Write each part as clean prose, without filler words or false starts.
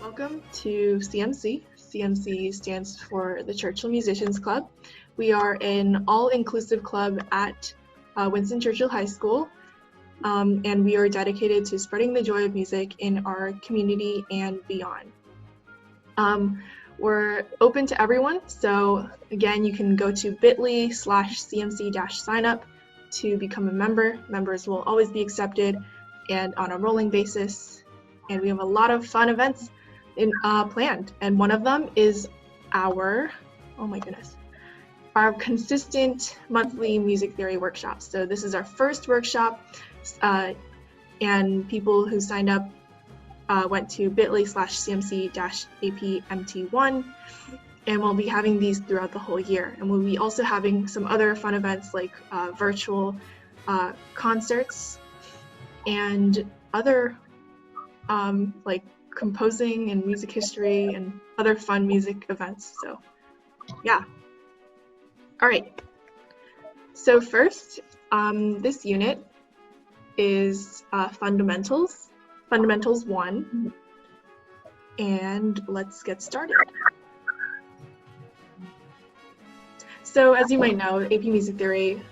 Welcome to CMC. CMC stands for the Churchill Musicians Club. We are an all-inclusive club at Winston Churchill High School, and we are dedicated to spreading the joy of music in our community and beyond. We're open to everyone, so again, you can go to bit.ly/CMC-signup to become a member. Members will always be accepted and on a rolling basis, and we have a lot of fun events planned, and one of them is our consistent monthly music theory workshops. So this is our first workshop, and people who signed up went to bit.ly/CMC-APMT1, and we'll be having these throughout the whole year. And we'll be also having some other fun events like virtual concerts and other like composing and music history and other fun music events. So yeah. All right. So first, this unit is Fundamentals 1, and let's get started. So as you might know, AP Music Theory,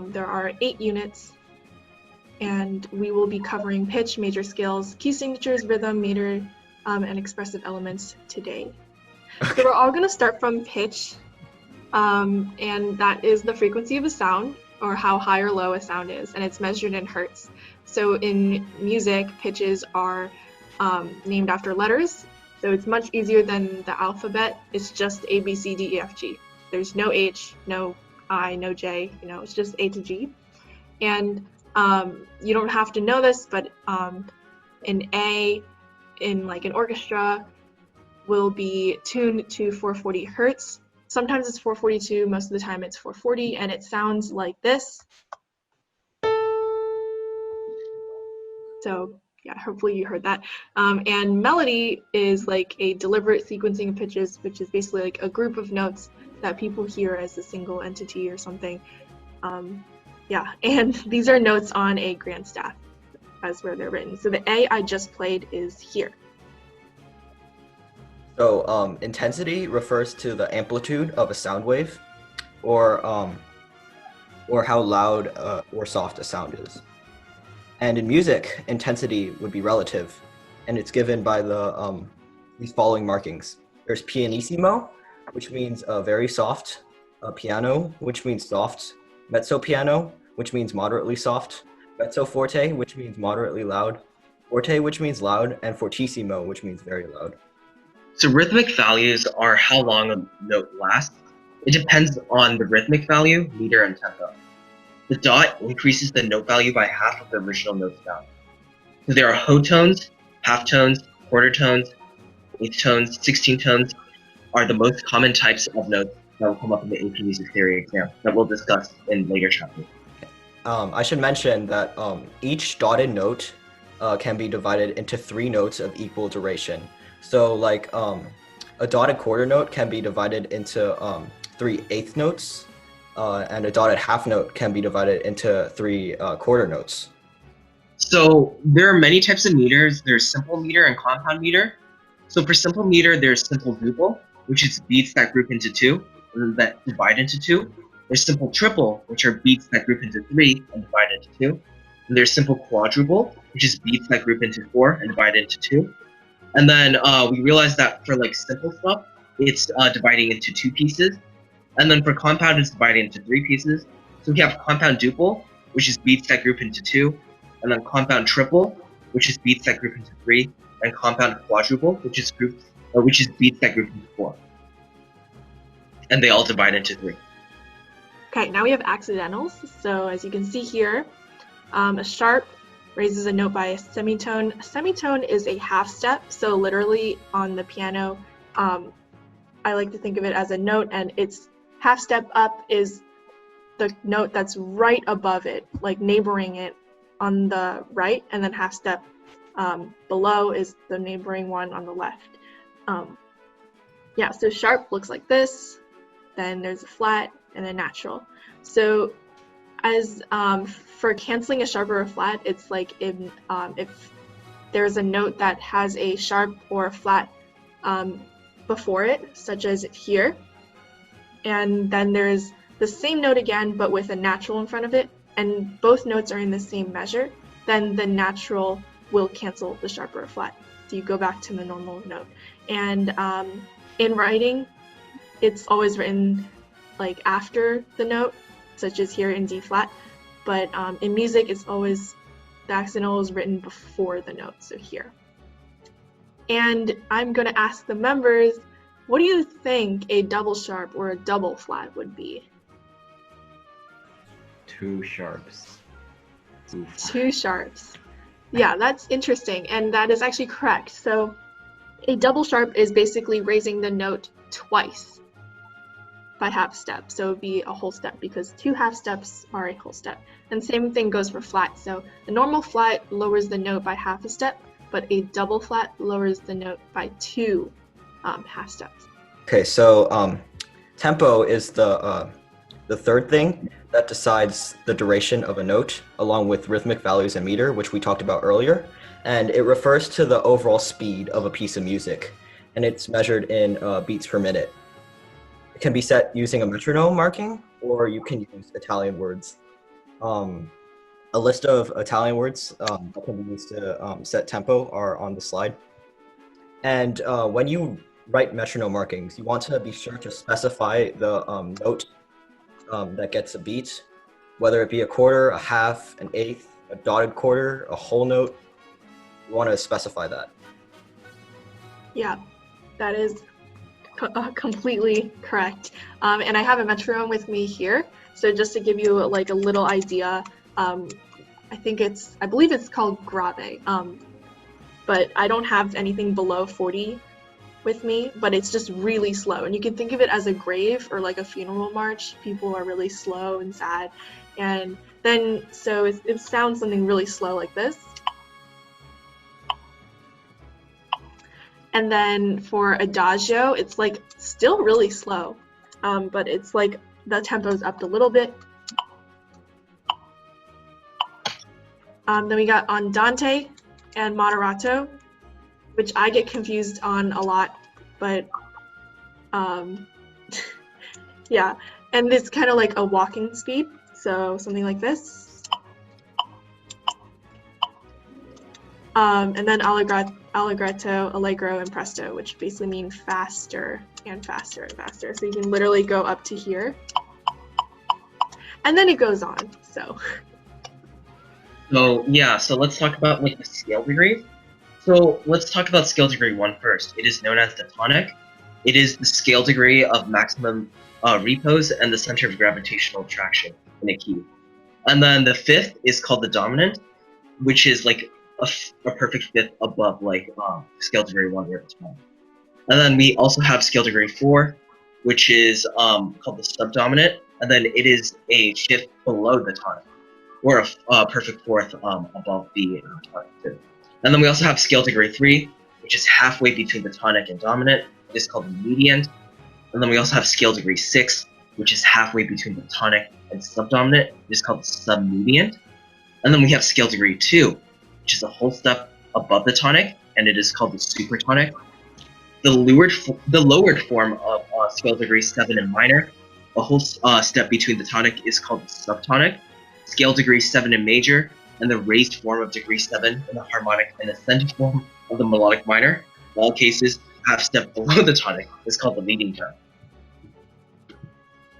there are 8 units, and we will be covering pitch, major scales, key signatures, rhythm, meter, and expressive elements today. So we're all going to start from pitch, and that is the frequency of a sound, or how high or low a sound is, and it's measured in hertz. So in music, pitches are named after letters, so it's much easier than the alphabet. It's just A, B, C, D, E, F, G. There's no H, no I, no J, it's just A to G. And you don't have to know this, but an A in like an orchestra will be tuned to 440 hertz. Sometimes it's 442, most of the time it's 440, and it sounds like this. So yeah, hopefully you heard that. And melody is like a deliberate sequencing of pitches, which is basically like a group of notes that people hear as a single entity or something. Yeah, and these are notes on a grand staff as where they're written. So the A I just played is here. So intensity refers to the amplitude of a sound wave, or how loud or soft a sound is. And in music, intensity would be relative, and it's given by the these following markings. There's pianissimo, which means very soft, piano, which means soft, mezzo piano, which means moderately soft, mezzo forte, which means moderately loud, forte, which means loud, and fortissimo, which means very loud. So rhythmic values are how long a note lasts. It depends on the rhythmic value, meter, and tempo. The dot increases the note value by half of the original note's value. So there are whole tones, half tones, quarter tones, eighth tones, 16 tones are the most common types of notes that will come up in the AP Music Theory exam that we'll discuss in later chapters. I should mention that each dotted note can be divided into 3 notes of equal duration. So like a dotted quarter note can be divided into 3 eighth notes, and a dotted half note can be divided into 3 quarter notes. So there are many types of meters. There's simple meter and compound meter. So for simple meter, there's simple duple, which is beats that group into 2 and that divide into 2. There's simple triple, which are beats that group into 3 and divide into 2. And there's simple quadruple, which is beats that group into 4 and divide into 2. And then we realized that for like simple stuff, it's dividing into 2 pieces. And then for compound, it's dividing into 3 pieces. So we have compound duple, which is beats that group into 2. And then compound triple, which is beats that group into 3. And compound quadruple, which is beats that group into 4. And they all divide into 3. Okay, now we have accidentals. So as you can see here, a sharp raises a note by a semitone. A semitone is a half step, so literally on the piano, I like to think of it as a note, and its half step up is the note that's right above it, like neighboring it on the right, and then half step below is the neighboring one on the left. Yeah, so sharp looks like this, then there's a flat, and a natural. So as for canceling a sharp or a flat, it's like if there's a note that has a sharp or a flat before it, such as here. And then there's the same note again, but with a natural in front of it, and both notes are in the same measure, then the natural will cancel the sharp or a flat. So you go back to the normal note. And in writing, it's always written like after the note, such as here in D flat, but in music, it's always, the accidental is written before the note, so here. And I'm gonna ask the members, what do you think a double sharp or a double flat would be? 2 sharps. Oof. 2 sharps. Yeah, that's interesting, and that is actually correct. So a double sharp is basically raising the note twice by half step. So it would be a whole step, because 2 half steps are a whole step. And same thing goes for flat. So a normal flat lowers the note by half a step, but a double flat lowers the note by 2 half steps. Okay, so tempo is the third thing that decides the duration of a note, along with rhythmic values and meter, which we talked about earlier. And it refers to the overall speed of a piece of music, and it's measured in beats per minute. It can be set using a metronome marking, or you can use Italian words. A list of Italian words that can be used to set tempo are on the slide. And when you write metronome markings, you want to be sure to specify the note that gets a beat, whether it be a quarter, a half, an eighth, a dotted quarter, a whole note. You want to specify that. Yeah, that is completely correct. And I have a metronome with me here. So just to give you like a little idea, I believe it's called grave. But I don't have anything below 40 with me, but it's just really slow. And you can think of it as a grave or like a funeral march. People are really slow and sad. And then, so it sounds something really slow like this. And then for adagio, it's like still really slow, but it's like the tempo's upped a little bit. Then we got andante and moderato, which I get confused on a lot, but yeah. And it's kind of like a walking speed, so something like this. And then allegretto, allegro, and presto, which basically mean faster and faster and faster. So you can literally go up to here, and then it goes on. So yeah, so let's talk about like the scale degrees. So let's talk about scale degree 1 first. It is known as the tonic. It is the scale degree of maximum repose and the center of gravitational attraction in a key. And then the 5th is called the dominant, which is like a perfect 5th above like scale degree 1 or the tonic. And then we also have scale degree 4, which is called the subdominant, and then it is a shift below the tonic, or a perfect 4th above the tonic too. And then we also have scale degree 3, which is halfway between the tonic and dominant. It is called the mediant. And then we also have scale degree 6, which is halfway between the tonic and subdominant. It is called the submediant. And then we have scale degree 2, which is a whole step above the tonic, and it is called the supertonic. The lowered form of scale degree 7 in minor, a whole step between the tonic, is called the subtonic. Scale degree 7 in major, and the raised form of degree 7 in the harmonic and ascending form of the melodic minor, in all cases, half step below the tonic, is called the leading tone.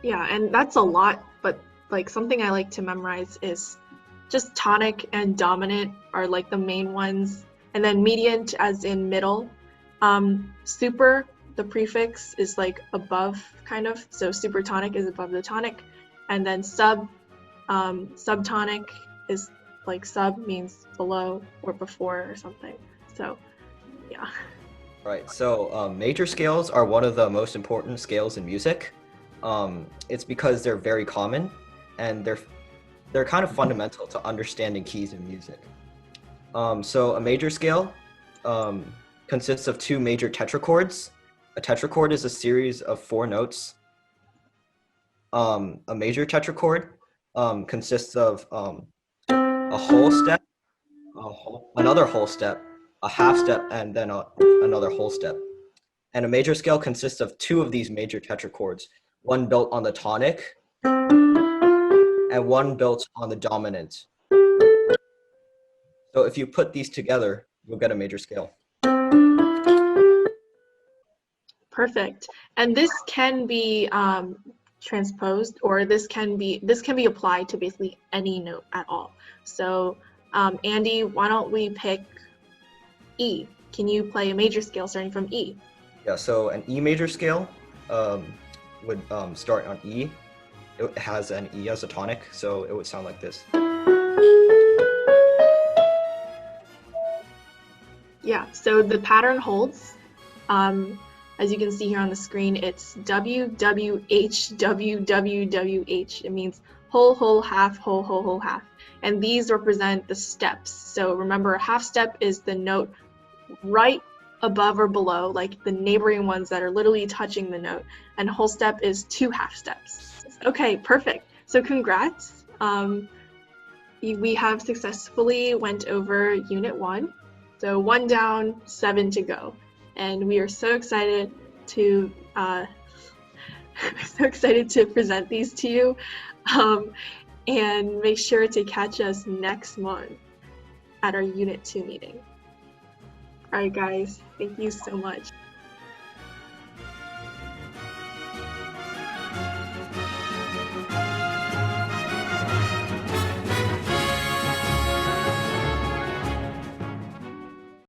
yeah, and that's a lot, but like something I like to memorize is just tonic and dominant are like the main ones, and then mediant as in middle. Super, the prefix is like above kind of, so supertonic is above the tonic, and then subtonic is like sub means below or before or something. So yeah. Right, so major scales are one of the most important scales in music. It's because they're very common, and they're kind of fundamental to understanding keys in music. So a major scale consists of 2 major tetrachords. A tetrachord is a series of 4 notes. A major tetrachord consists of a whole step, another whole step, a half step, and then another whole step. And a major scale consists of two of these major tetrachords, one built on the tonic and one built on the dominant. So if you put these together, you'll get a major scale. Perfect. And this can be transposed, or this can be applied to basically any note at all. So Andy, why don't we pick E? Can you play a major scale starting from E? Yeah, so an E major scale would start on E. It has an E as a tonic, so it would sound like this. Yeah, so the pattern holds. As you can see here on the screen, it's W, W, H, W, W, W, H. It means whole, whole, half, whole, whole, whole, half. And these represent the steps. So remember, a half step is the note right above or below, like the neighboring ones that are literally touching the note. And whole step is 2 half steps. Okay, perfect. So congrats. We have successfully went over Unit 1. So 1 down, 7 to go. And we are so excited to present these to you. And make sure to catch us next month at our Unit 2 meeting. All right, guys, thank you so much.